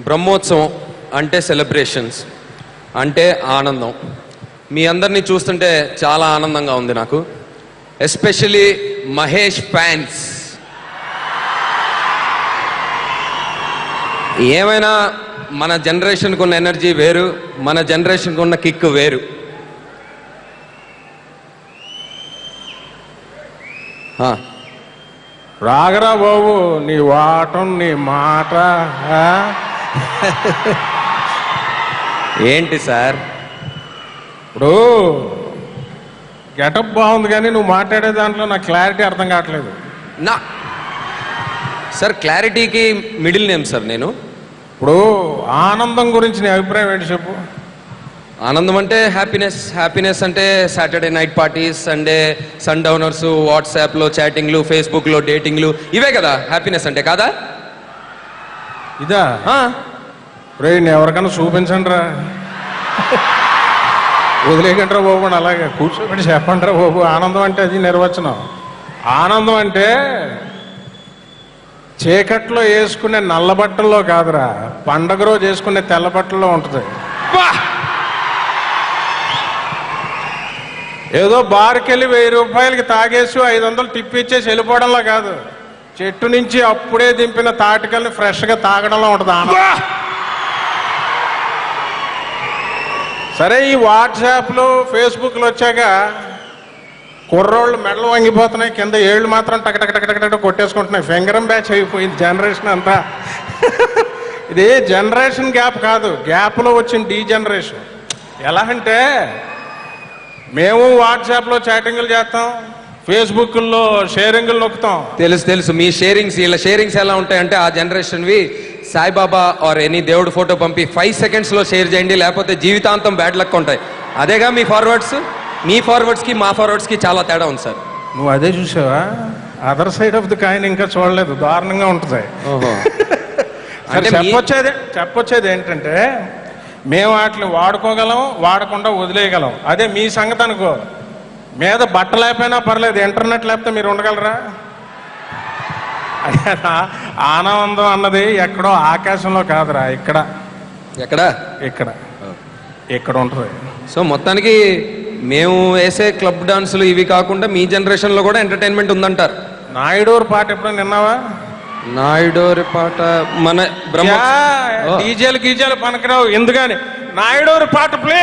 బ్రహ్మోత్సవం అంటే సెలబ్రేషన్స్ అంటే ఆనందం. మీ అందరినీ చూస్తుంటే చాలా ఆనందంగా ఉంది నాకు. Especially Mahesh fans. ఏమైనా మన జనరేషన్కి ఉన్న ఎనర్జీ వేరు, మన జనరేషన్కి ఉన్న కిక్ వేరు. రాగరా బాబు, నీ వాటం నీ మాట. ఏంటి సార్, ఇప్పుడు గెటప్ బాగుంది కానీ నువ్వు మాట్లాడే దాంట్లో నాకు క్లారిటీ అర్థం కావట్లేదు. నా సార్ క్లారిటీకి మిడిల్ నేమ్ సార్ నేను. ఇప్పుడు ఆనందం గురించి నీ అభిప్రాయం ఏంటి చెప్పు. ఆనందం అంటే హ్యాపీనెస్. హ్యాపీనెస్ అంటే Saturday night parties, Sunday sundowners, వాట్సాప్లో చాటింగ్లు, ఫేస్బుక్లో డేటింగ్లు, ఇవే కదా హ్యాపీనెస్ అంటే, కాదా? ఇదా రే, నేను ఎవరికైనా చూపించండి రా, వదిలేకండి రా బాబు, అలాగే కూర్చోబెట్టి చెప్పండి రా బాబు. ఆనందం అంటే అది నిర్వచనం. ఆనందం అంటే చీకట్లో వేసుకునే నల్ల బట్టల్లో కాదురా, పండగ రోజు వేసుకునే తెల్ల బట్టల్లో ఉంటుంది. ఏదో బార్కి వెళ్ళి 1000 రూపాయలకి తాగేసి 500 టిప్ ఇచ్చేసి వెళ్ళిపోవడంలో కాదు, చెట్టు నుంచి అప్పుడే దింపిన తాటికల్ని ఫ్రెష్గా తాగడంలో ఉంటుంది ఆనందం. సరే, ఈ వాట్సాప్లు ఫేస్బుక్లు వచ్చాక కుర్రోళ్ళు మెడలు వంగిపోతున్నాయి, కింద ఏళ్ళు మాత్రం టక్ టక్ టక్ టక్ టక్ కొట్టేసుకుంటున్నాయి. ఫింగరం బ్యాచ్ అయిపోయింది జనరేషన్ అంతా. ఇది జనరేషన్ గ్యాప్ కాదు, గ్యాప్లో వచ్చిన డీ జనరేషన్. ఎలా అంటే మేము వాట్సాప్లో చాటింగ్లు చేస్తాం, ఫేస్బుక్లో షేరింగ్లు నొక్కుతాం. తెలుసు తెలుసు, మీ షేరింగ్స్, ఇలా షేరింగ్స్ ఎలా ఉంటాయంటే ఆ జనరేషన్వి సాయిబాబా ఆర్ ఎనీ దేవుడు ఫోటో పంపి 5 సెకండ్స్లో షేర్ చేయండి, లేకపోతే జీవితాంతం బ్యాడ్ లక్ ఉంటాయి. అదేగా మీ ఫార్వర్డ్స్. మీ ఫార్వర్డ్స్కి మా ఫార్వర్డ్స్కి చాలా తేడా ఉంది సార్. నువ్వు అదే చూసావా? Other side of the coin ఇంకా చూడలేదు, దారుణంగా ఉంటుంది. అంటే చెప్పొచ్చేది ఏంటంటే మేము వాటిని వాడుకోగలం, వాడకుండా వదిలేయగలం. అదే మీ సంగతి అనుకో, మీద బట్ట లేకపోయినా పర్లేదు, ఇంటర్నెట్ లేకపోతే మీరు ఉండగలరా? ఆనందం అన్నది ఎక్కడో ఆకాశంలో కాదురా, ఇక్కడ ఎక్కడ ఇక్కడ ఇక్కడ ఉంటుంది. సో మొత్తానికి మేము వేసే క్లబ్ డాన్సులు ఇవి కాకుండా మీ జనరేషన్లో కూడా ఎంటర్టైన్మెంట్ ఉందంటారు. నాయుడూరు పాట ఎప్పుడైనా విన్నావా? నాయుడూరి పాట మన డీజేలు గీజేలు పనికిరావు, ఎందుకని నాయుడూరు పాట ప్లే.